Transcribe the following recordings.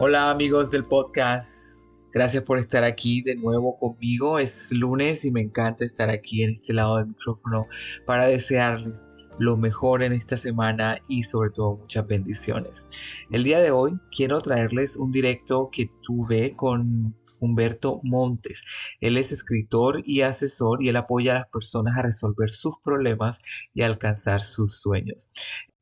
Hola amigos del podcast, gracias por estar aquí de nuevo conmigo. Es lunes y me encanta estar aquí en este lado del micrófono para desearles lo mejor en esta semana y sobre todo muchas bendiciones. El día de hoy quiero traerles un directo que tuve con Humberto Montes. Él es escritor y asesor y él apoya a las personas a resolver sus problemas y alcanzar sus sueños.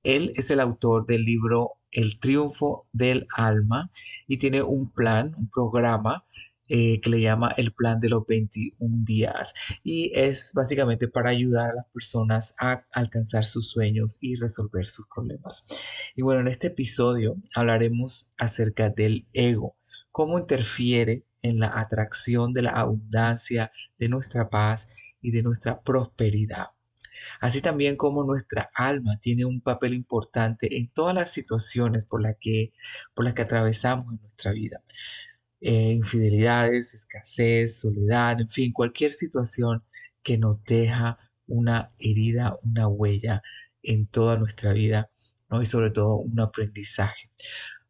Él es el autor del libro El triunfo del alma y tiene un plan, un programa que le llama el plan de los 21 días y es básicamente para ayudar a las personas a alcanzar sus sueños y resolver sus problemas. Y bueno, en este episodio hablaremos acerca del ego, cómo interfiere en la atracción de la abundancia, de nuestra paz y de nuestra prosperidad. Así también como nuestra alma tiene un papel importante en todas las situaciones por las que atravesamos en nuestra vida. Infidelidades, escasez, soledad, en fin, cualquier situación que nos deja una herida, una huella en toda nuestra vida, ¿no? Y sobre todo un aprendizaje.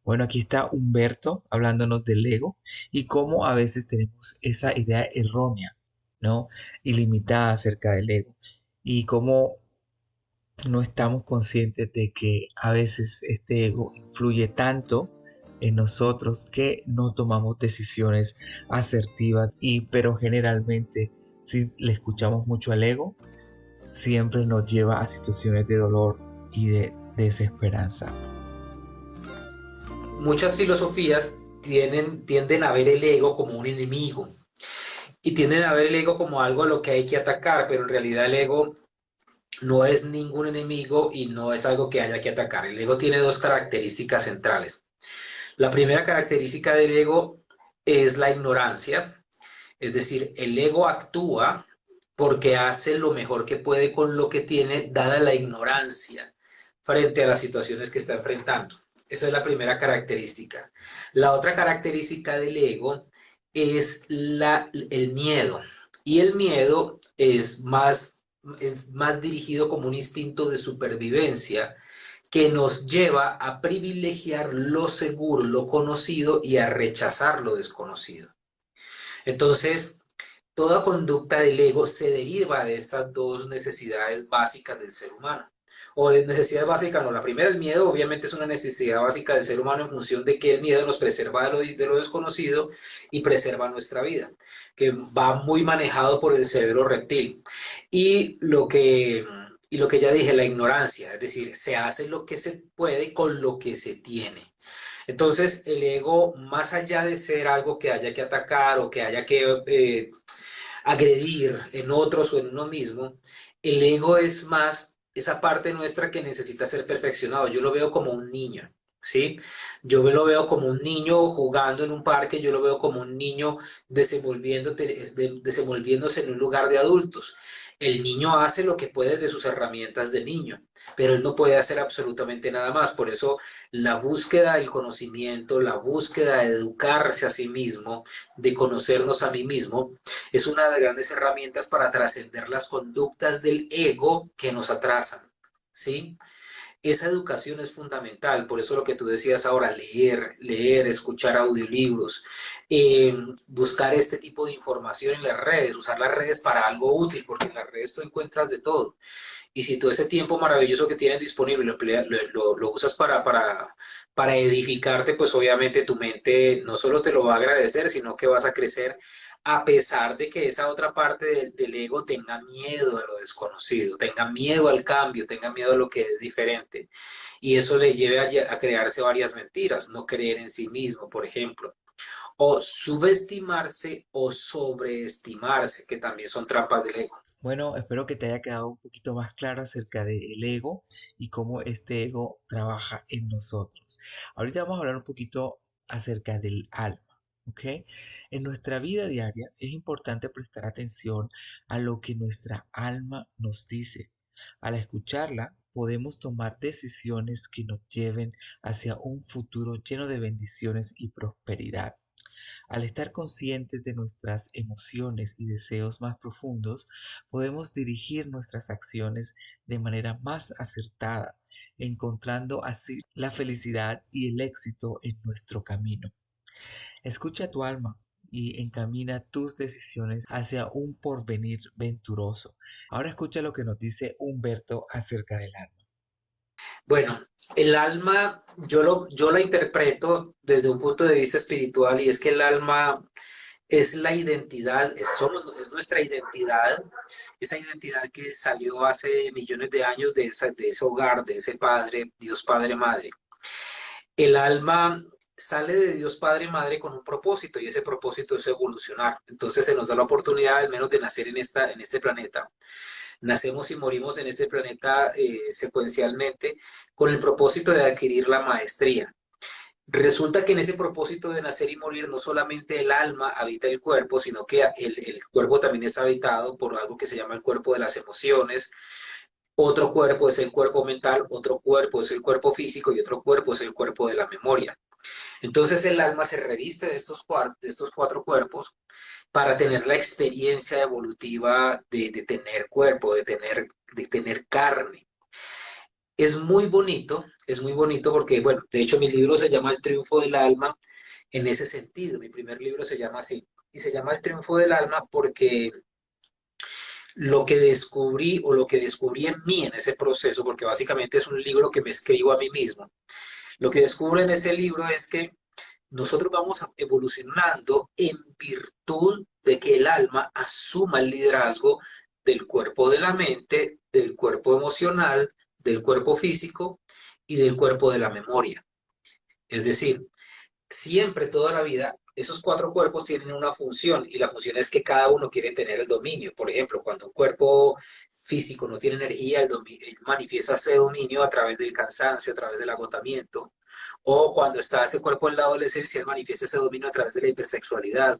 Bueno, aquí está Humberto hablándonos del ego y cómo a veces tenemos esa idea errónea, ¿no? Ilimitada acerca del ego y cómo no estamos conscientes de que a veces este ego influye tanto en nosotros que no tomamos decisiones asertivas pero generalmente si le escuchamos mucho al ego siempre nos lleva a situaciones de dolor y de desesperanza. Muchas filosofías tienden a ver el ego como un enemigo y tienden a ver el ego como algo a lo que hay que atacar, pero en realidad el ego no es ningún enemigo y no es algo que haya que atacar. El ego tiene dos características centrales. La primera característica del ego es la ignorancia, es decir, el ego actúa porque hace lo mejor que puede con lo que tiene, dada la ignorancia frente a las situaciones que está enfrentando. Esa es la primera característica. La otra característica del ego es el miedo. Y el miedo es más dirigido como un instinto de supervivencia que nos lleva a privilegiar lo seguro, lo conocido y a rechazar lo desconocido. Entonces, toda conducta del ego se deriva de estas dos necesidades básicas del ser humano. O de necesidad básica, no. La primera, el miedo, obviamente es una necesidad básica del ser humano en función de que el miedo nos preserva de lo desconocido y preserva nuestra vida, que va muy manejado por el cerebro reptil. Y lo que ya dije, la ignorancia, es decir, se hace lo que se puede con lo que se tiene. Entonces, el ego, más allá de ser algo que haya que atacar o que haya que agredir en otros o en uno mismo, el ego es más esa parte nuestra que necesita ser perfeccionado. Yo lo veo como un niño, ¿sí? Yo lo veo como un niño jugando en un parque, yo lo veo como un niño desenvolviéndose en un lugar de adultos. El niño hace lo que puede de sus herramientas de niño, pero él no puede hacer absolutamente nada más. Por eso la búsqueda del conocimiento, la búsqueda de educarse a sí mismo, de conocernos a mí mismo, es una de las grandes herramientas para trascender las conductas del ego que nos atrasan, ¿sí? Esa educación es fundamental, por eso lo que tú decías ahora, leer, escuchar audiolibros, buscar este tipo de información en las redes, usar las redes para algo útil, porque en las redes tú encuentras de todo. Y si todo ese tiempo maravilloso que tienes disponible lo usas para edificarte, pues obviamente tu mente no solo te lo va a agradecer, sino que vas a crecer a pesar de que esa otra parte del ego tenga miedo a lo desconocido, tenga miedo al cambio, tenga miedo a lo que es diferente. Y eso le lleve a crearse varias mentiras, no creer en sí mismo, por ejemplo, o subestimarse o sobreestimarse, que también son trampas del ego. Bueno, espero que te haya quedado un poquito más claro acerca del ego y cómo este ego trabaja en nosotros. Ahorita vamos a hablar un poquito acerca del alma, ¿ok? En nuestra vida diaria es importante prestar atención a lo que nuestra alma nos dice. Al escucharla, podemos tomar decisiones que nos lleven hacia un futuro lleno de bendiciones y prosperidad. Al estar conscientes de nuestras emociones y deseos más profundos, podemos dirigir nuestras acciones de manera más acertada, encontrando así la felicidad y el éxito en nuestro camino. Escucha tu alma y encamina tus decisiones hacia un porvenir venturoso. Ahora escucha lo que nos dice Humberto acerca del alma. Bueno, el alma, yo la interpreto desde un punto de vista espiritual y es que el alma es la identidad, es nuestra identidad, esa identidad que salió hace millones de años de ese hogar, de ese Padre, Dios Padre Madre. El alma sale de Dios Padre Madre con un propósito y ese propósito es evolucionar. Entonces se nos da la oportunidad al menos de nacer en este planeta. Nacemos y morimos en este planeta secuencialmente con el propósito de adquirir la maestría. Resulta que en ese propósito de nacer y morir no solamente el alma habita el cuerpo, sino que el cuerpo también es habitado por algo que se llama el cuerpo de las emociones. Otro cuerpo es el cuerpo mental, otro cuerpo es el cuerpo físico y otro cuerpo es el cuerpo de la memoria. Entonces el alma se reviste de estos cuatro cuerpos para tener la experiencia evolutiva de tener cuerpo, de tener carne. Es muy bonito porque, bueno, de hecho mi libro se llama El triunfo del alma en ese sentido. Mi primer libro se llama así. Y se llama El triunfo del alma porque lo que descubrí o lo que descubrí en mí en ese proceso, porque básicamente es un libro que me escribo a mí mismo, lo que descubro en ese libro es que nosotros vamos evolucionando en virtud de que el alma asuma el liderazgo del cuerpo de la mente, del cuerpo emocional, del cuerpo físico y del cuerpo de la memoria. Es decir, siempre, toda la vida, esos cuatro cuerpos tienen una función y la función es que cada uno quiere tener el dominio. Por ejemplo, cuando un cuerpo físico no tiene energía, él manifiesta ese dominio a través del cansancio, a través del agotamiento. O cuando está ese cuerpo en la adolescencia, él manifiesta ese dominio a través de la hipersexualidad.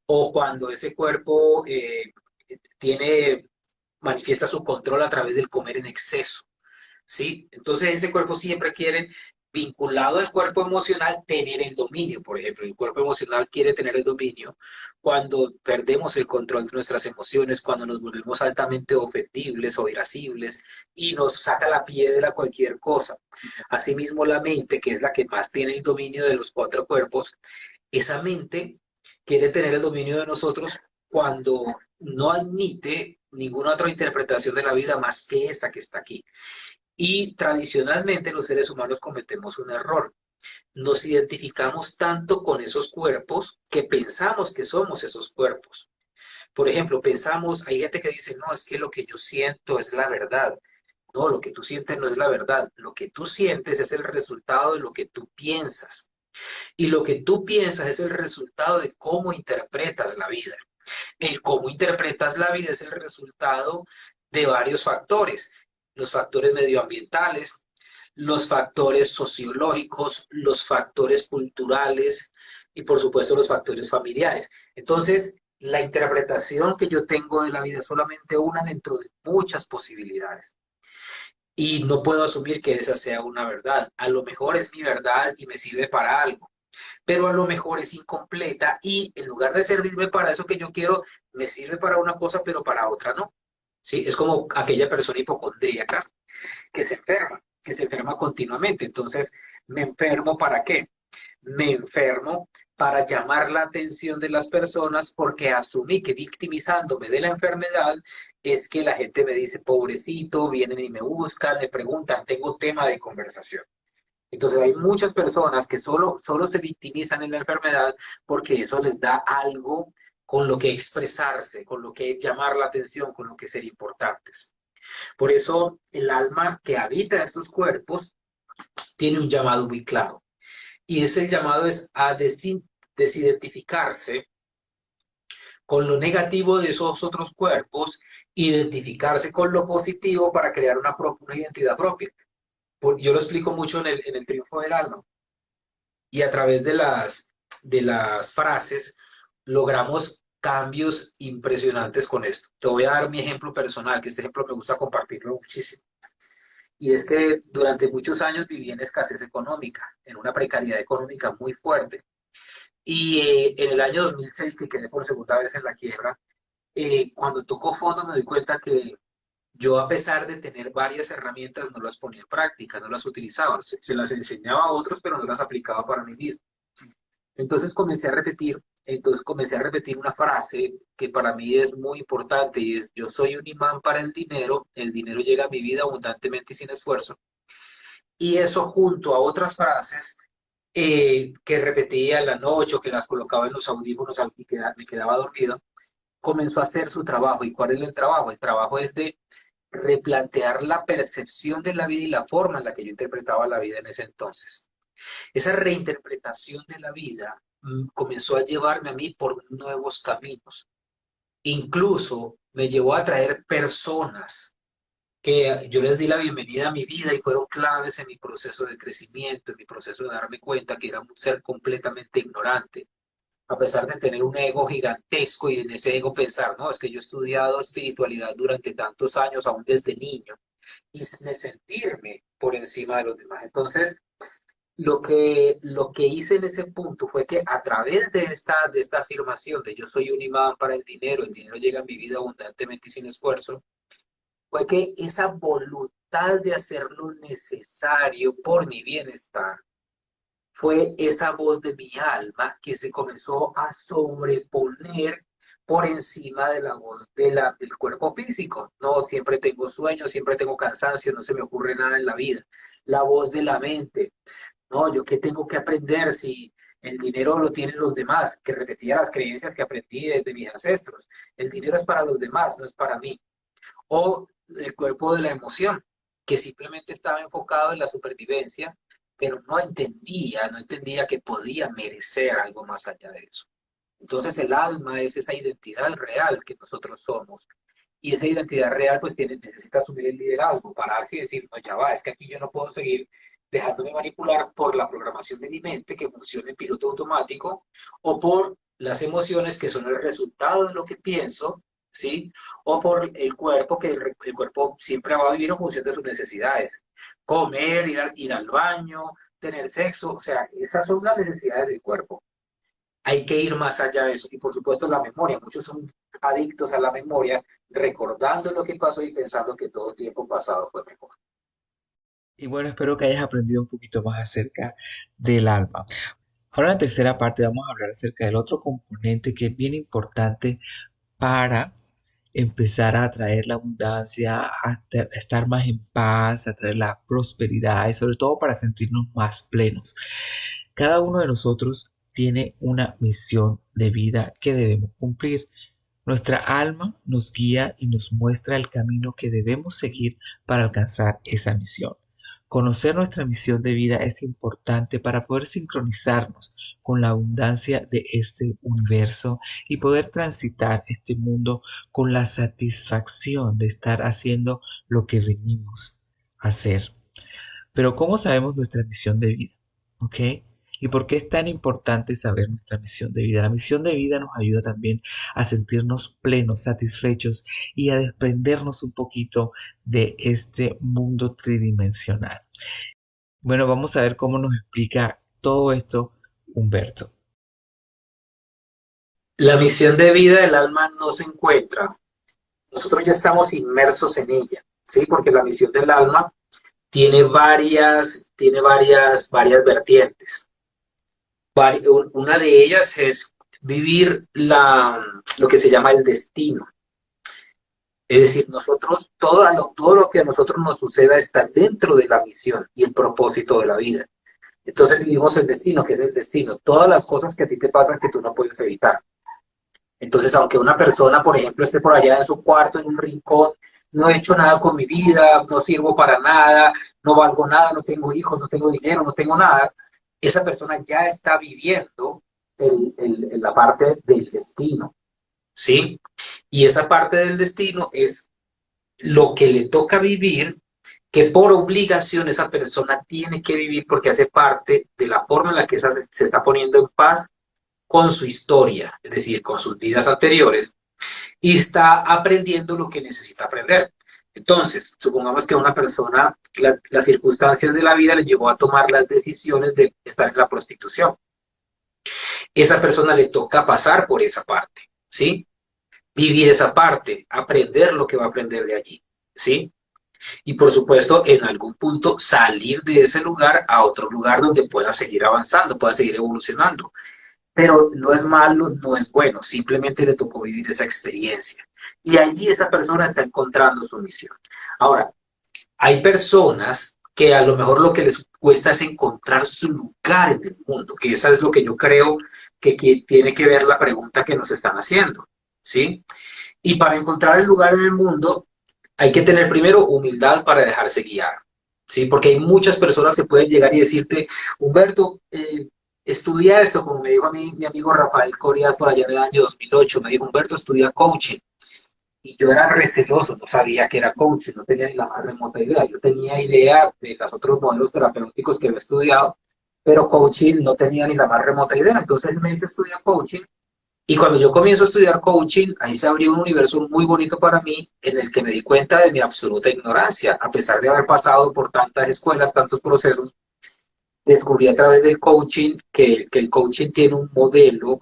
O cuando ese cuerpo tiene, manifiesta su control a través del comer en exceso. ¿Sí? Entonces ese cuerpo siempre quiere, vinculado al cuerpo emocional, tener el dominio. Por ejemplo, el cuerpo emocional quiere tener el dominio cuando perdemos el control de nuestras emociones, cuando nos volvemos altamente ofendibles o irascibles y nos saca la piedra cualquier cosa. Asimismo, la mente, que es la que más tiene el dominio de los cuatro cuerpos, esa mente quiere tener el dominio de nosotros cuando no admite ninguna otra interpretación de la vida más que esa que está aquí. Y tradicionalmente los seres humanos cometemos un error. Nos identificamos tanto con esos cuerpos que pensamos que somos esos cuerpos. Por ejemplo, pensamos, hay gente que dice, no, es que lo que yo siento es la verdad. No, lo que tú sientes no es la verdad. Lo que tú sientes es el resultado de lo que tú piensas. Y lo que tú piensas es el resultado de cómo interpretas la vida. El cómo interpretas la vida es el resultado de varios factores. Los factores medioambientales, los factores sociológicos, los factores culturales y por supuesto los factores familiares. Entonces, la interpretación que yo tengo de la vida es solamente una dentro de muchas posibilidades. Y no puedo asumir que esa sea una verdad. A lo mejor es mi verdad y me sirve para algo, pero a lo mejor es incompleta y en lugar de servirme para eso que yo quiero, me sirve para una cosa, pero para otra no. ¿Sí? Es como aquella persona hipocondríaca que se enferma continuamente. Entonces, ¿me enfermo para qué? Me enfermo para llamar la atención de las personas porque asumí que victimizándome de la enfermedad es que la gente me dice, pobrecito, vienen y me buscan, me preguntan, tengo tema de conversación. Entonces hay muchas personas que solo se victimizan en la enfermedad porque eso les da algo con lo que expresarse, con lo que llamar la atención, con lo que ser importantes. Por eso el alma que habita estos cuerpos tiene un llamado muy claro. Y ese llamado es a desidentificarse con lo negativo de esos otros cuerpos, identificarse con lo positivo para crear una identidad propia. Yo lo explico mucho en el triunfo del alma. Y a través de las frases logramos cambios impresionantes con esto. Te voy a dar mi ejemplo personal, que este ejemplo me gusta compartirlo muchísimo. Y es que durante muchos años viví en escasez económica, en una precariedad económica muy fuerte. Y en el año 2006, que quedé por segunda vez en la quiebra, cuando tocó fondo me doy cuenta que Yo, a pesar de tener varias herramientas, no las ponía en práctica, no las utilizaba. Se las enseñaba a otros, pero no las aplicaba para mí mismo. Entonces comencé a repetir una frase que para mí es muy importante y es: yo soy un imán para el dinero llega a mi vida abundantemente y sin esfuerzo. Y eso, junto a otras frases que repetía en la noche o que las colocaba en los audífonos y me quedaba dormido, comenzó a hacer su trabajo. ¿Y cuál es el trabajo? El trabajo es de replantear la percepción de la vida y la forma en la que yo interpretaba la vida en ese entonces. Esa reinterpretación de la vida comenzó a llevarme a mí por nuevos caminos. Incluso me llevó a traer personas que yo les di la bienvenida a mi vida y fueron claves en mi proceso de crecimiento, en mi proceso de darme cuenta que era un ser completamente ignorante, a pesar de tener un ego gigantesco y en ese ego pensar: no, es que yo he estudiado espiritualidad durante tantos años, aún desde niño, y sentirme por encima de los demás. Entonces, lo que hice en ese punto fue que, a través de esta afirmación de yo soy un imán para el dinero llega a mi vida abundantemente y sin esfuerzo, fue que esa voluntad de hacer lo necesario por mi bienestar fue esa voz de mi alma que se comenzó a sobreponer por encima de la voz del cuerpo físico. No, siempre tengo sueños, siempre tengo cansancio, no se me ocurre nada en la vida. La voz de la mente: no, yo qué tengo que aprender si el dinero lo tienen los demás, que repetía las creencias que aprendí desde mis ancestros. El dinero es para los demás, no es para mí. O el cuerpo de la emoción, que simplemente estaba enfocado en la supervivencia, pero no entendía que podía merecer algo más allá de eso. Entonces el alma es esa identidad real que nosotros somos. Y esa identidad real pues necesita asumir el liderazgo, pararse y decir: no, ya va, es que aquí yo no puedo seguir dejándome manipular por la programación de mi mente que funciona en piloto automático, o por las emociones que son el resultado de lo que pienso, ¿sí? O por el cuerpo, que el cuerpo siempre va a vivir en función de sus necesidades. Comer, ir al baño, tener sexo, o sea, esas son las necesidades del cuerpo. Hay que ir más allá de eso. Y por supuesto la memoria. Muchos son adictos a la memoria, recordando lo que pasó y pensando que todo tiempo pasado fue mejor. Y bueno, espero que hayas aprendido un poquito más acerca del alma. Ahora en la tercera parte vamos a hablar acerca del otro componente que es bien importante para empezar a atraer la abundancia, a estar más en paz, a traer la prosperidad y sobre todo para sentirnos más plenos. Cada uno de nosotros tiene una misión de vida que debemos cumplir. Nuestra alma nos guía y nos muestra el camino que debemos seguir para alcanzar esa misión. Conocer nuestra misión de vida es importante para poder sincronizarnos con la abundancia de este universo y poder transitar este mundo con la satisfacción de estar haciendo lo que venimos a hacer. Pero ¿cómo sabemos nuestra misión de vida? ¿Ok? ¿Y por qué es tan importante saber nuestra misión de vida? La misión de vida nos ayuda también a sentirnos plenos, satisfechos y a desprendernos un poquito de este mundo tridimensional. Bueno, vamos a ver cómo nos explica todo esto Humberto. La misión de vida del alma no se encuentra. Nosotros ya estamos inmersos en ella, ¿sí? Porque la misión del alma tiene varias vertientes. Una de ellas es vivir lo que se llama el destino. Es decir, nosotros, todo lo que a nosotros nos suceda está dentro de la misión y el propósito de la vida. Entonces vivimos el destino, que es el destino. Todas las cosas que a ti te pasan que tú no puedes evitar. Entonces, aunque una persona, por ejemplo, esté por allá en su cuarto, en un rincón: no he hecho nada con mi vida, no sirvo para nada, no valgo nada, no tengo hijos, no tengo dinero, no tengo nada, esa persona ya está viviendo la parte del destino, ¿sí? Y esa parte del destino es lo que le toca vivir, que por obligación esa persona tiene que vivir porque hace parte de la forma en la que esa se está poniendo en paz con su historia, es decir, con sus vidas anteriores, y está aprendiendo lo que necesita aprender. Entonces, supongamos que a una persona las circunstancias de la vida le llevó a tomar las decisiones de estar en la prostitución. Esa persona le toca pasar por esa parte, ¿sí? Vivir esa parte, aprender lo que va a aprender de allí, ¿sí? Y por supuesto, en algún punto salir de ese lugar a otro lugar donde pueda seguir avanzando, pueda seguir evolucionando. Pero no es malo, no es bueno, simplemente le tocó vivir esa experiencia. Y allí esa persona está encontrando su misión. Ahora, hay personas que a lo mejor lo que les cuesta es encontrar su lugar en el mundo, que esa es lo que yo creo que tiene que ver la pregunta que nos están haciendo, ¿sí? Y para encontrar el lugar en el mundo hay que tener primero humildad para dejarse guiar, ¿sí? Porque hay muchas personas que pueden llegar y decirte, Humberto, estudia esto, como me dijo a mí mi amigo Rafael Coria por allá en el año 2008, me dijo, Humberto, estudia coaching. Y yo era receloso, no sabía que era coaching, no tenía ni la más remota idea. Yo tenía idea de los otros modelos terapéuticos que había estudiado, pero coaching no tenía ni la más remota idea. Entonces él me dice, estudia coaching. Y cuando yo comienzo a estudiar coaching, ahí se abrió un universo muy bonito para mí en el que me di cuenta de mi absoluta ignorancia. A pesar de haber pasado por tantas escuelas, tantos procesos, descubrí a través del coaching que el coaching tiene un modelo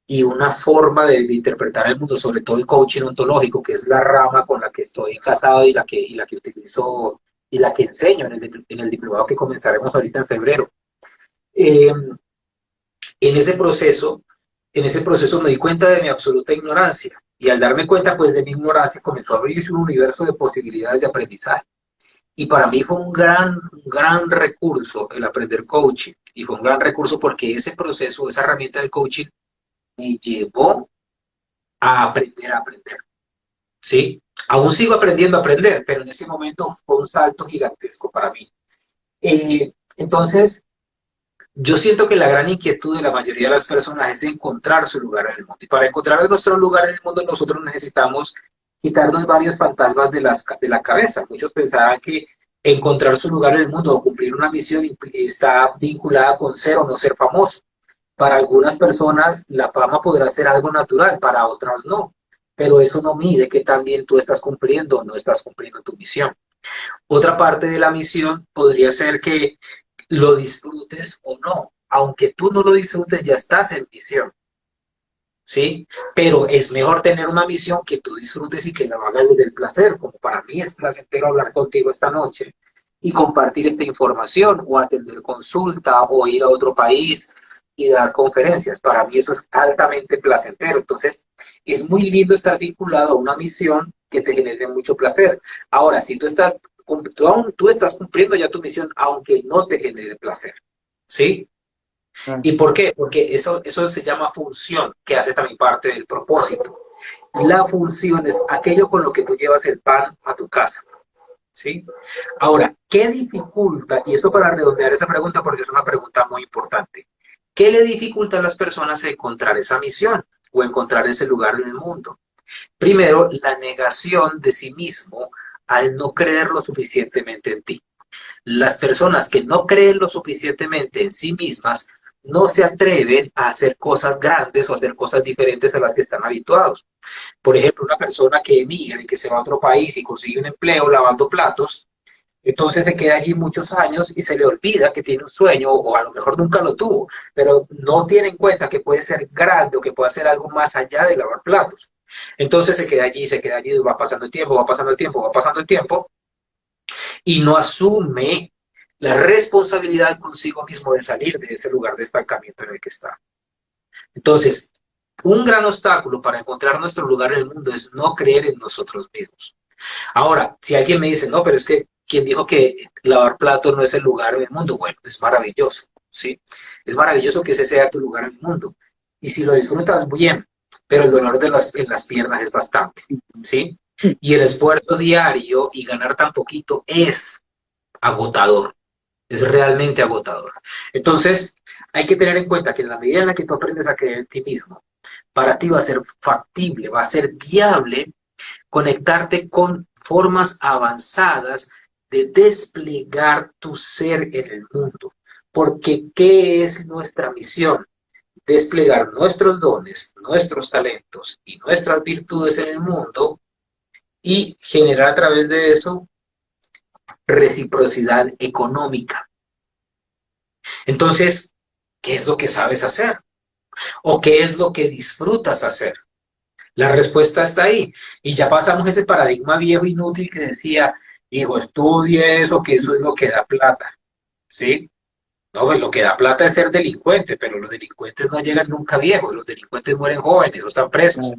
y una forma de interpretar el mundo, sobre todo el coaching ontológico, que es la rama con la que estoy casado y la que utilizo y la que enseño en el diplomado que comenzaremos ahorita en febrero. Eh, en ese proceso, en ese proceso me di cuenta de mi absoluta ignorancia y al darme cuenta pues de mi ignorancia comenzó a abrirse un universo de posibilidades de aprendizaje. Y para mí fue un gran recurso el aprender coaching y fue un gran recurso porque ese proceso, esa herramienta del coaching me llevó a aprender, ¿sí? Aún sigo aprendiendo a aprender, pero en ese momento fue un salto gigantesco para mí. Entonces, yo siento que la gran inquietud de la mayoría de las personas es encontrar su lugar en el mundo. Y para encontrar nuestro lugar en el mundo, nosotros necesitamos quitarnos varios fantasmas de la cabeza. Muchos pensaban que encontrar su lugar en el mundo o cumplir una misión está vinculada con ser o no ser famoso. Para algunas personas la fama podrá ser algo natural, para otras no. Pero eso no mide que también tú estás cumpliendo o no estás cumpliendo tu misión. Otra parte de la misión podría ser que lo disfrutes o no. Aunque tú no lo disfrutes, ya estás en misión, ¿sí? Pero es mejor tener una misión que tú disfrutes y que la hagas desde el placer, como para mí es placentero hablar contigo esta noche y compartir esta información o atender consulta o ir a otro país y dar conferencias. Para mí eso es altamente placentero. Entonces, es muy lindo estar vinculado a una misión que te genere mucho placer. Ahora, si tú estás cumpliendo ya tu misión, aunque no te genere placer, ¿sí? Ah, ¿Y por qué? Porque eso se llama función, que hace también parte del propósito. La función es aquello con lo que tú llevas el pan a tu casa, ¿sí? Ahora, ¿qué dificulta? Y esto para redondear esa pregunta, porque es una pregunta muy importante. ¿Qué le dificulta a las personas encontrar esa misión o encontrar ese lugar en el mundo? Primero, la negación de sí mismo al no creer lo suficientemente en ti. Las personas que no creen lo suficientemente en sí mismas no se atreven a hacer cosas grandes o hacer cosas diferentes a las que están habituados. Por ejemplo, una persona que emigra y que se va a otro país y consigue un empleo lavando platos, entonces se queda allí muchos años y se le olvida que tiene un sueño o a lo mejor nunca lo tuvo, pero no tiene en cuenta que puede ser grande o que puede hacer algo más allá de lavar platos. Entonces se queda allí, va pasando el tiempo, va pasando el tiempo, va pasando el tiempo y no asume la responsabilidad consigo mismo de salir de ese lugar de estancamiento en el que está. Entonces, un gran obstáculo para encontrar nuestro lugar en el mundo es no creer en nosotros mismos. Ahora, si alguien me dice, no, pero es que quien dijo que lavar platos no es el lugar en el mundo, bueno, es maravilloso, ¿sí? Es maravilloso que ese sea tu lugar en el mundo. Y si lo disfrutas bien, pero el dolor en las piernas es bastante, ¿sí? Y el esfuerzo diario y ganar tan poquito es agotador, es realmente agotador. Entonces, hay que tener en cuenta que en la medida en la que tú aprendes a creer en ti mismo, para ti va a ser factible, va a ser viable conectarte con formas avanzadas de desplegar tu ser en el mundo. Porque, ¿qué es nuestra misión? Desplegar nuestros dones, nuestros talentos y nuestras virtudes en el mundo y generar a través de eso reciprocidad económica. Entonces, ¿qué es lo que sabes hacer? ¿O qué es lo que disfrutas hacer? La respuesta está ahí. Y ya pasamos ese paradigma viejo inútil que decía, hijo, estudie eso, que eso es lo que da plata. ¿Sí? No, pues lo que da plata es ser delincuente, pero los delincuentes no llegan nunca viejos, los delincuentes mueren jóvenes o están presos.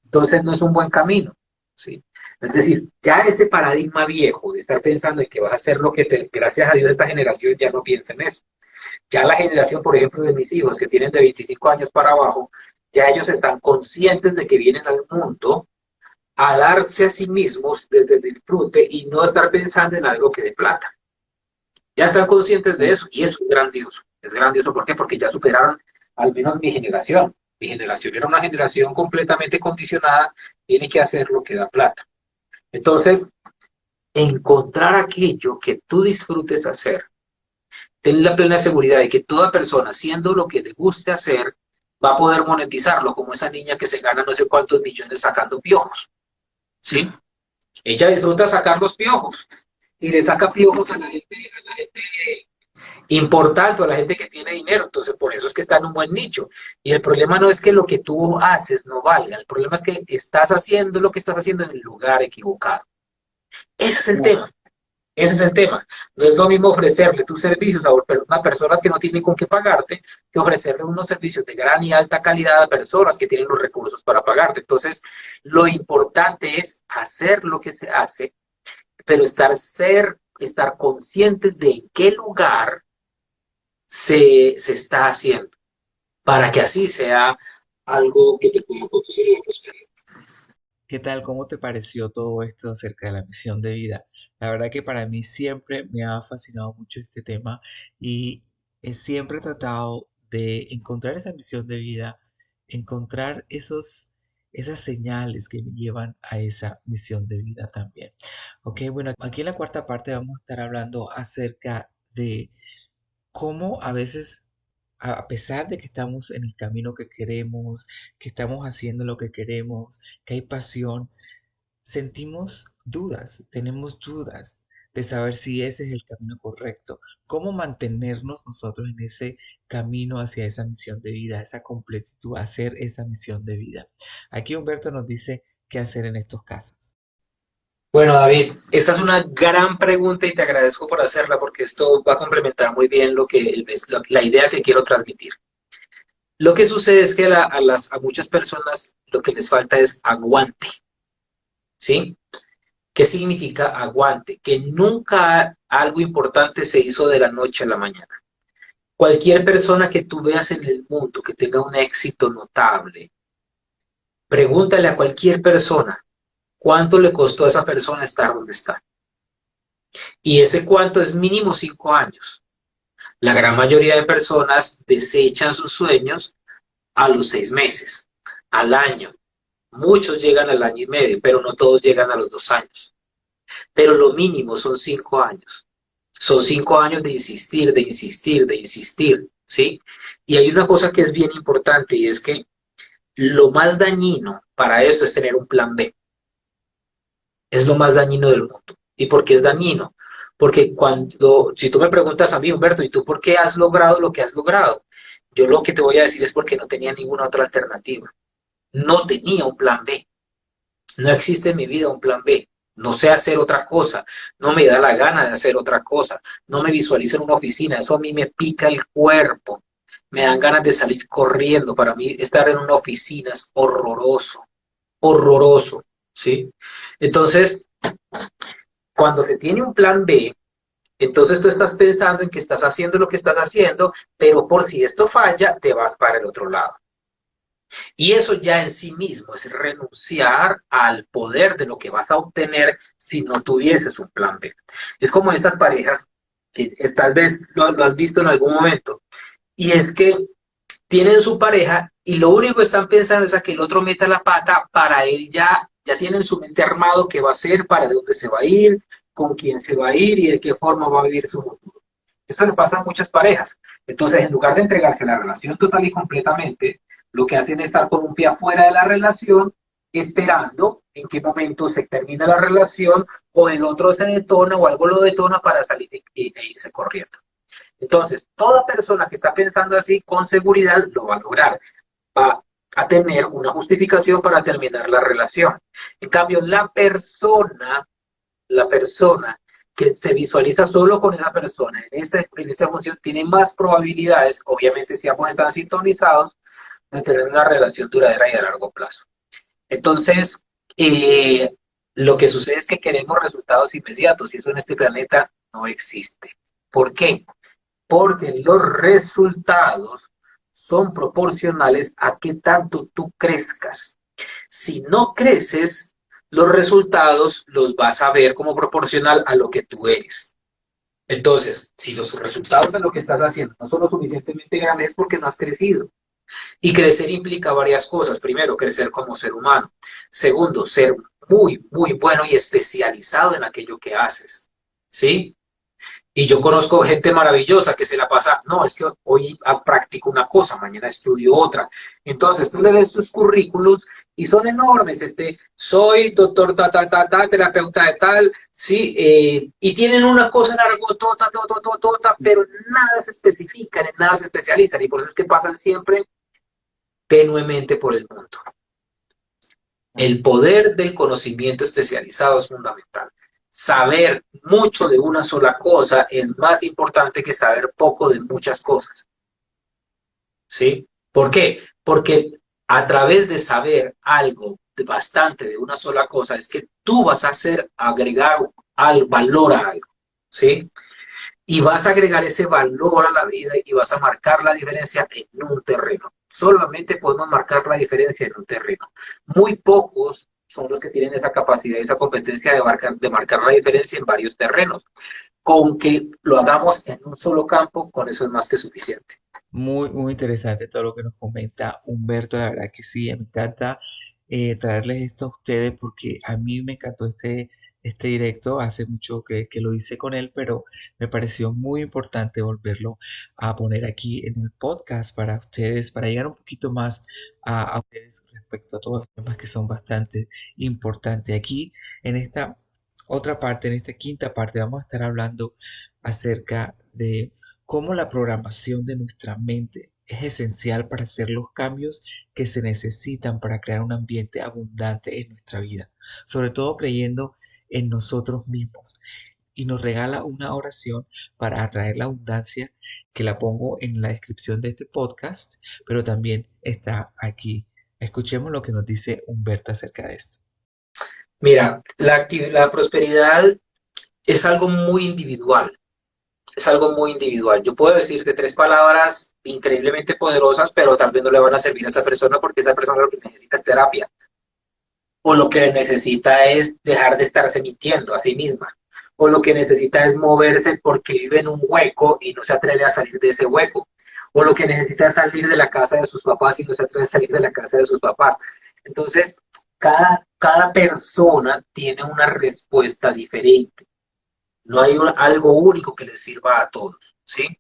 Entonces no es un buen camino, ¿sí? Es decir, ya ese paradigma viejo de estar pensando en que vas a hacer lo que te, gracias a Dios esta generación ya no piensa en eso. Ya la generación, por ejemplo, de mis hijos que tienen de 25 años para abajo, ya ellos están conscientes de que vienen al mundo a darse a sí mismos desde el disfrute y no estar pensando en algo que dé plata. Ya están conscientes de eso y eso es grandioso. Es grandioso, ¿por qué? Porque ya superaron al menos mi generación. Mi generación era una generación completamente condicionada, tiene que hacer lo que da plata. Entonces, encontrar aquello que tú disfrutes hacer, ten la plena seguridad de que toda persona, haciendo lo que le guste hacer, va a poder monetizarlo, como esa niña que se gana no sé cuántos millones sacando piojos, ¿sí? Ella disfruta sacar los piojos y le saca piojos a la gente importante, a la gente que tiene dinero, entonces por eso es que está en un buen nicho. Y el problema no es que lo que tú haces no valga, el problema es que estás haciendo lo que estás haciendo en el lugar equivocado. Ese es el tema. Ese es el tema. No es lo mismo ofrecerle tus servicios a personas que no tienen con qué pagarte que ofrecerle unos servicios de gran y alta calidad a personas que tienen los recursos para pagarte. Entonces, lo importante es hacer lo que se hace, pero estar conscientes de en qué lugar se está haciendo, para que así sea algo que te pueda conducir a la prosperidad. ¿Qué tal? ¿Cómo te pareció todo esto acerca de la misión de vida? La verdad que para mí siempre me ha fascinado mucho este tema y siempre he tratado de encontrar esa misión de vida, encontrar esas señales que me llevan a esa misión de vida también. Ok, bueno, aquí en la cuarta parte vamos a estar hablando acerca de cómo a veces, a pesar de que estamos en el camino que queremos, que estamos haciendo lo que queremos, que hay pasión, sentimos dudas, tenemos dudas de saber si ese es el camino correcto. ¿Cómo mantenernos nosotros en ese camino hacia esa misión de vida, esa completitud, hacer esa misión de vida? Aquí Humberto nos dice qué hacer en estos casos. Bueno, David, esta es una gran pregunta y te agradezco por hacerla porque esto va a complementar muy bien la idea que quiero transmitir. Lo que sucede es que a muchas personas lo que les falta es aguante, ¿sí? ¿Qué significa aguante? Que nunca algo importante se hizo de la noche a la mañana. Cualquier persona que tú veas en el mundo que tenga un éxito notable, pregúntale a cualquier persona cuánto le costó a esa persona estar donde está. Y ese cuánto es mínimo 5 años. La gran mayoría de personas desechan sus sueños a los 6 meses, al año. Muchos llegan al año y medio, pero no todos llegan a los 2 años. Pero lo mínimo son 5 años. Son 5 años de insistir, de insistir, de insistir, ¿sí? Y hay una cosa que es bien importante y es que lo más dañino para esto es tener un plan B. Es lo más dañino del mundo. ¿Y por qué es dañino? Porque si tú me preguntas a mí, Humberto, ¿y tú por qué has logrado lo que has logrado? Yo lo que te voy a decir es porque no tenía ninguna otra alternativa. No tenía un plan B. No existe en mi vida un plan B. No sé hacer otra cosa. No me da la gana de hacer otra cosa. No me visualizo en una oficina. Eso a mí me pica el cuerpo. Me dan ganas de salir corriendo. Para mí estar en una oficina es horroroso. Horroroso. ¿Sí? Entonces, cuando se tiene un plan B, entonces tú estás pensando en que estás haciendo lo que estás haciendo, pero por si esto falla, te vas para el otro lado. Y eso ya en sí mismo es renunciar al poder de lo que vas a obtener si no tuvieses un plan B. Es como esas parejas que tal vez lo has visto en algún momento, y es que tienen su pareja y lo único que están pensando es a que el otro meta la pata para él ya tienen su mente armado qué va a hacer, para dónde se va a ir, con quién se va a ir y de qué forma va a vivir su futuro. Eso le pasa a muchas parejas. Entonces, en lugar de entregarse a la relación total y completamente, lo que hacen es estar con un pie afuera de la relación, esperando en qué momento se termina la relación o el otro se detona o algo lo detona para salir e irse corriendo. Entonces, toda persona que está pensando así, con seguridad, lo va a lograr. Va, a tener una justificación para terminar la relación. En cambio, la persona que se visualiza solo con esa persona en esa función tiene más probabilidades, obviamente si ambos están sintonizados, de tener una relación duradera y a largo plazo. Entonces, eh, lo que sucede es que queremos resultados inmediatos y eso en este planeta no existe. ¿Por qué? Porque los resultados son proporcionales a qué tanto tú crezcas. Si no creces, los resultados los vas a ver como proporcional a lo que tú eres. Entonces, si los resultados de lo que estás haciendo no son lo suficientemente grandes es porque no has crecido. Y crecer implica varias cosas. Primero, crecer como ser humano. Segundo, ser muy, muy bueno y especializado en aquello que haces. ¿Sí? Y yo conozco gente maravillosa que se la pasa, no, es que hoy practico una cosa, mañana estudio otra. Entonces tú le ves sus currículos y son enormes. Soy doctor terapeuta de tal, sí, y tienen una cosa en algo, pero nada se especifican, en nada se especializan. Y por eso es que pasan siempre tenuemente por el mundo. El poder del conocimiento especializado es fundamental. Saber mucho de una sola cosa es más importante que saber poco de muchas cosas. ¿Sí? ¿Por qué? Porque a través de saber algo bastante de una sola cosa es que tú vas a hacer agregar al valor a algo. ¿Sí? Y vas a agregar ese valor a la vida y vas a marcar la diferencia en un terreno. Solamente podemos marcar la diferencia en un terreno. Muy pocos son los que tienen esa capacidad y esa competencia de marcar la diferencia en varios terrenos. Con que lo hagamos en un solo campo, con eso es más que suficiente. Muy, muy interesante todo lo que nos comenta Humberto, la verdad que sí, me encanta traerles esto a ustedes porque a mí me encantó este directo, hace mucho que lo hice con él, pero me pareció muy importante volverlo a poner aquí en el podcast para ustedes, para llegar un poquito más a ustedes respecto a todos los temas que son bastante importantes. Aquí en esta otra parte, en esta quinta parte, vamos a estar hablando acerca de cómo la programación de nuestra mente es esencial para hacer los cambios que se necesitan para crear un ambiente abundante en nuestra vida, sobre todo creyendo en nosotros mismos. Y nos regala una oración para atraer la abundancia que la pongo en la descripción de este podcast, pero también está aquí. Escuchemos lo que nos dice Humberto acerca de esto. Mira, la prosperidad es algo muy individual. Es algo muy individual. Yo puedo decirte tres palabras increíblemente poderosas, pero tal vez no le van a servir a esa persona porque esa persona lo que necesita es terapia. O lo que necesita es dejar de estarse mintiendo a sí misma. O lo que necesita es moverse porque vive en un hueco y no se atreve a salir de ese hueco. O lo que necesita es salir de la casa de sus papás y no se atreve a salir de la casa de sus papás. Entonces, cada persona tiene una respuesta diferente. No hay algo único que les sirva a todos, ¿sí?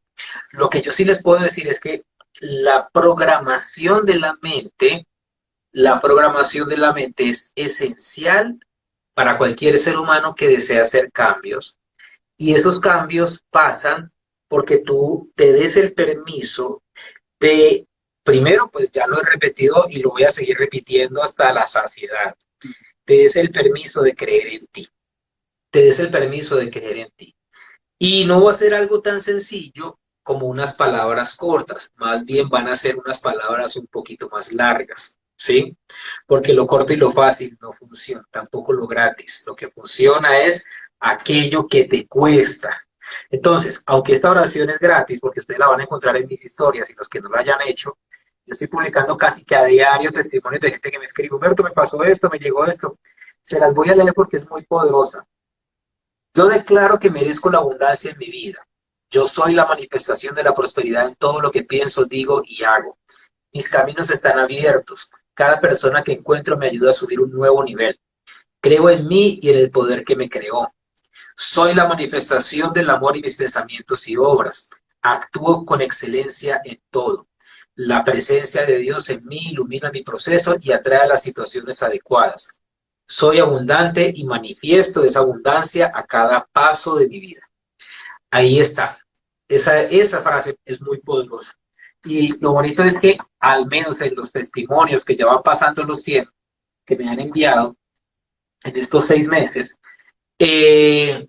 Lo que yo sí les puedo decir es que la programación de la mente, la programación de la mente es esencial para cualquier ser humano que desea hacer cambios. Y esos cambios pasan porque tú te des el permiso de, primero, pues ya lo he repetido y lo voy a seguir repitiendo hasta la saciedad, te des el permiso de creer en ti, te des el permiso de creer en ti. Y no va a ser algo tan sencillo como unas palabras cortas, más bien van a ser unas palabras un poquito más largas, ¿sí? Porque lo corto y lo fácil no funciona, tampoco lo gratis. Lo que funciona es aquello que te cuesta. Entonces, aunque esta oración es gratis, porque ustedes la van a encontrar en mis historias y los que no la hayan hecho, yo estoy publicando casi que a diario testimonios de gente que me escribe, Humberto, me pasó esto, me llegó esto. Se las voy a leer porque es muy poderosa. Yo declaro que merezco la abundancia en mi vida. Yo soy la manifestación de la prosperidad en todo lo que pienso, digo y hago. Mis caminos están abiertos. Cada persona que encuentro me ayuda a subir un nuevo nivel. Creo en mí y en el poder que me creó. Soy la manifestación del amor y mis pensamientos y obras. Actúo con excelencia en todo. La presencia de Dios en mí ilumina mi proceso y atrae las situaciones adecuadas. Soy abundante y manifiesto esa abundancia a cada paso de mi vida. Ahí está. Esa frase es muy poderosa. Y lo bonito es que al menos en los testimonios que ya van pasando los 100 que me han enviado en estos 6 meses, eh,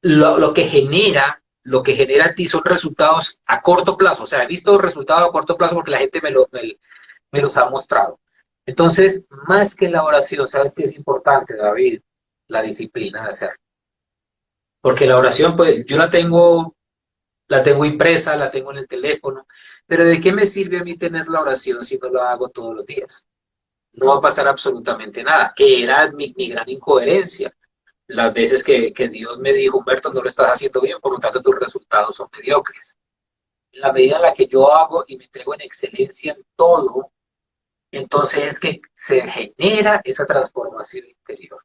lo que genera en ti son resultados a corto plazo. O sea, he visto resultados a corto plazo porque la gente me los ha mostrado. Entonces, más que la oración, ¿sabes qué es importante, David? La disciplina de hacer. Porque la oración, pues, yo la tengo impresa, la tengo en el teléfono, pero ¿de qué me sirve a mí tener la oración si no la hago todos los días? No va a pasar absolutamente nada, que era mi gran incoherencia. Las veces que Dios me dijo, Humberto, no lo estás haciendo bien, por lo tanto tus resultados son mediocres. En la medida en la que yo hago y me entrego en excelencia en todo, entonces es que se genera esa transformación interior.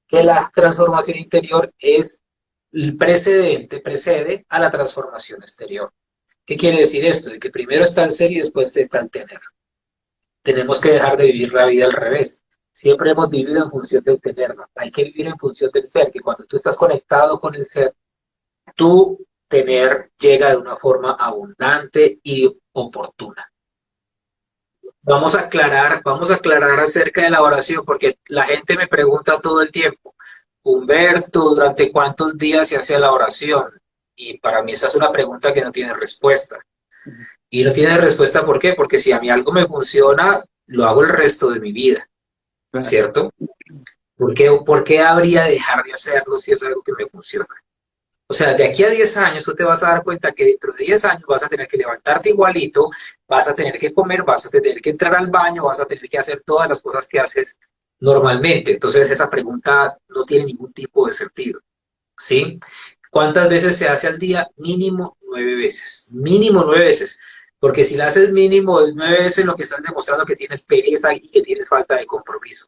Que la transformación interior es el precedente, precede a la transformación exterior. ¿Qué quiere decir esto? De que primero está el ser y después está el tener. Tenemos que dejar de vivir la vida al revés. Siempre hemos vivido en función del tener, ¿no? Hay que vivir en función del ser, que cuando tú estás conectado con el ser, tu tener llega de una forma abundante y oportuna. Vamos a aclarar acerca de la oración, porque la gente me pregunta todo el tiempo, Humberto, ¿durante cuántos días se hace la oración? Y para mí esa es una pregunta que no tiene respuesta. Y no tiene respuesta, ¿por qué? Porque si a mí algo me funciona, lo hago el resto de mi vida, Claro. ¿cierto? Por qué habría de dejar de hacerlo si es algo que me funciona? O sea, de aquí a 10 años tú te vas a dar cuenta que dentro de 10 años vas a tener que levantarte igualito, vas a tener que comer, vas a tener que entrar al baño, vas a tener que hacer todas las cosas que haces normalmente. Entonces esa pregunta no tiene ningún tipo de sentido, ¿sí? ¿Cuántas veces se hace al día? Mínimo 9 veces. Mínimo 9 veces. Porque si la haces mínimo 9 veces, lo que estás demostrando es que tienes pereza y que tienes falta de compromiso.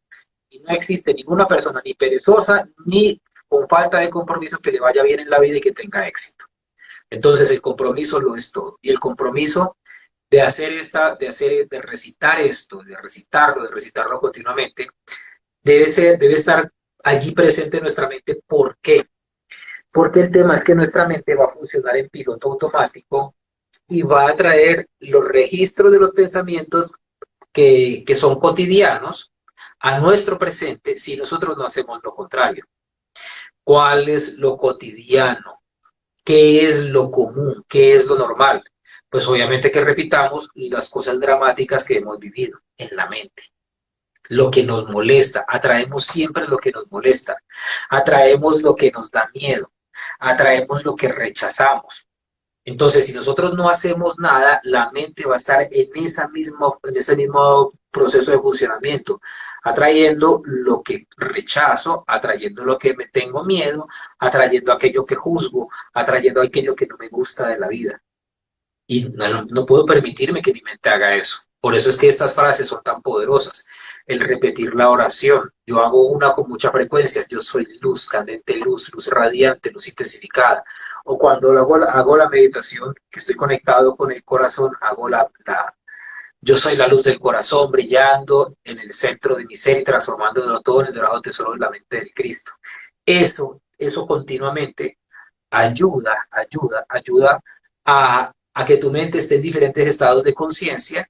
Y no existe ninguna persona ni perezosa ni con falta de compromiso que le vaya bien en la vida y que tenga éxito. Entonces el compromiso lo es todo. Y el compromiso de recitar esto, de recitarlo continuamente, debe estar allí presente en nuestra mente. ¿Por qué? Porque el tema es que nuestra mente va a funcionar en piloto automático y va a traer los registros de los pensamientos que son cotidianos a nuestro presente si nosotros no hacemos lo contrario. ¿Cuál es lo cotidiano? ¿Qué es lo común? ¿Qué es lo normal? Pues obviamente que repitamos las cosas dramáticas que hemos vivido en la mente. Lo que nos molesta, atraemos siempre lo que nos molesta, atraemos lo que nos da miedo, atraemos lo que rechazamos. Entonces, si nosotros no hacemos nada, la mente va a estar en ese mismo proceso de funcionamiento, atrayendo lo que rechazo, atrayendo lo que me tengo miedo, atrayendo aquello que juzgo, atrayendo aquello que no me gusta de la vida. Y no puedo permitirme que mi mente haga eso. Por eso es que estas frases son tan poderosas. El repetir la oración. Yo hago una con mucha frecuencia. Yo soy luz, candente luz, luz radiante, luz intensificada. O cuando hago la meditación, que estoy conectado con el corazón, yo soy la luz del corazón brillando en el centro de mi ser y transformándolo todo en el dorado tesoro de la mente del Cristo. Eso continuamente ayuda a que tu mente esté en diferentes estados de conciencia,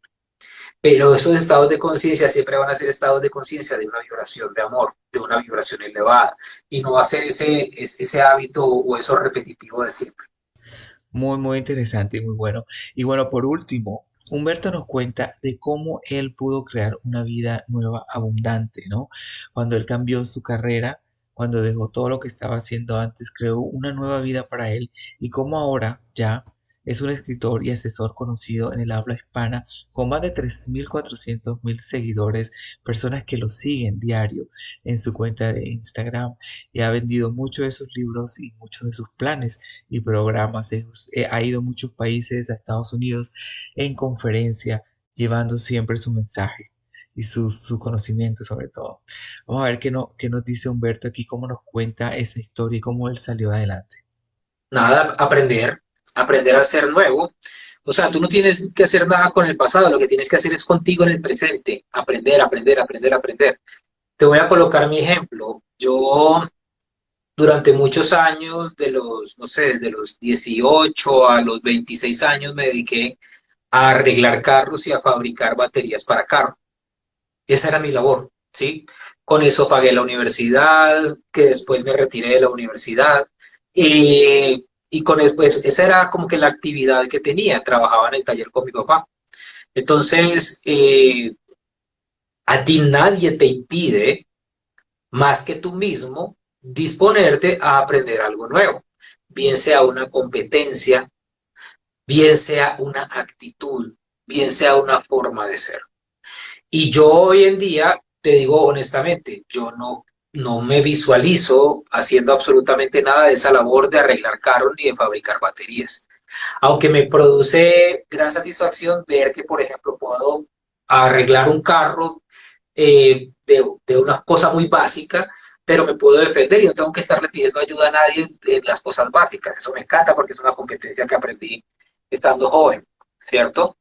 pero esos estados de conciencia siempre van a ser estados de conciencia de una vibración de amor, de una vibración elevada, y no va a ser ese hábito o eso repetitivo de siempre. Muy, muy interesante y muy bueno. Y bueno, por último, Humberto nos cuenta de cómo él pudo crear una vida nueva, abundante, ¿no? Cuando él cambió su carrera, cuando dejó todo lo que estaba haciendo antes, creó una nueva vida para él y cómo ahora ya es un escritor y asesor conocido en el habla hispana con más de 3.400.000 seguidores, personas que lo siguen diario en su cuenta de Instagram y ha vendido muchos de sus libros y muchos de sus planes y programas. Ha ido a muchos países, a Estados Unidos, en conferencia, llevando siempre su mensaje y su conocimiento sobre todo. Vamos a ver qué nos dice Humberto aquí, cómo nos cuenta esa historia y cómo él salió adelante. Nada, aprender a ser nuevo. O sea, tú no tienes que hacer nada con el pasado, lo que tienes que hacer es contigo en el presente, aprender. Te voy a colocar mi ejemplo. Yo Durante muchos años, no sé, de los 18 a los 26 años, me dediqué a arreglar carros y a fabricar baterías para carros. Esa era mi labor, ¿sí? Con eso pagué la universidad, que después me retiré de la universidad. Y con eso, pues, esa era como que la actividad que tenía. Trabajaba en el taller con mi papá. Entonces, a ti nadie te impide, más que tú mismo, disponerte a aprender algo nuevo, bien sea una competencia, bien sea una actitud, bien sea una forma de ser. Y yo hoy en día, te digo honestamente, yo no me visualizo haciendo absolutamente nada de esa labor de arreglar carros ni de fabricar baterías. Aunque me produce gran satisfacción ver que, por ejemplo, puedo arreglar un carro de una cosa muy básica, pero me puedo defender y no tengo que estarle pidiendo ayuda a nadie en las cosas básicas. Eso me encanta porque es una competencia que aprendí estando joven, ¿cierto?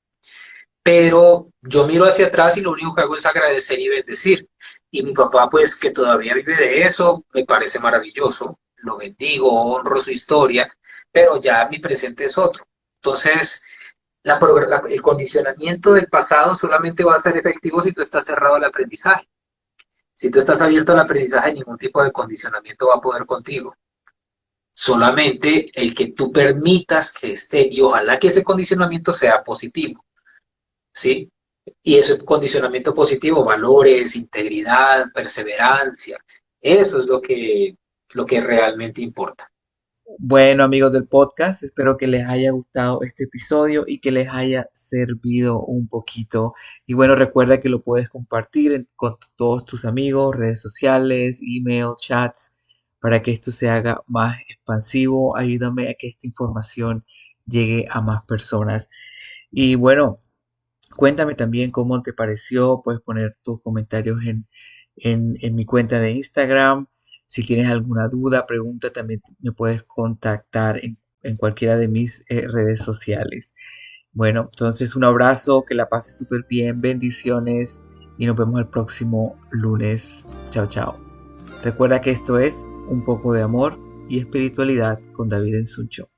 Pero yo miro hacia atrás y lo único que hago es agradecer y bendecir. Y mi papá, pues, que todavía vive de eso, me parece maravilloso. Lo bendigo, honro su historia, pero ya mi presente es otro. Entonces, el condicionamiento del pasado solamente va a ser efectivo si tú estás cerrado al aprendizaje. Si tú estás abierto al aprendizaje, ningún tipo de condicionamiento va a poder contigo. Solamente el que tú permitas que esté, y ojalá que ese condicionamiento sea positivo, ¿sí? Y ese condicionamiento positivo, valores, integridad, perseverancia, eso es lo que realmente importa. Bueno, amigos del podcast, espero que les haya gustado este episodio y que les haya servido un poquito. Y bueno, recuerda que lo puedes compartir con todos tus amigos, redes sociales, email, chats, para que esto se haga más expansivo. Ayúdame a que esta información llegue a más personas. Y bueno, cuéntame también cómo te pareció. Puedes poner tus comentarios en mi cuenta de Instagram. Si tienes alguna duda, pregunta, también me puedes contactar en cualquiera de mis redes sociales. Bueno, entonces un abrazo, que la pases súper bien, bendiciones y nos vemos el próximo lunes. Chao, chao. Recuerda que esto es Un poco de amor y espiritualidad con David Ensuncho.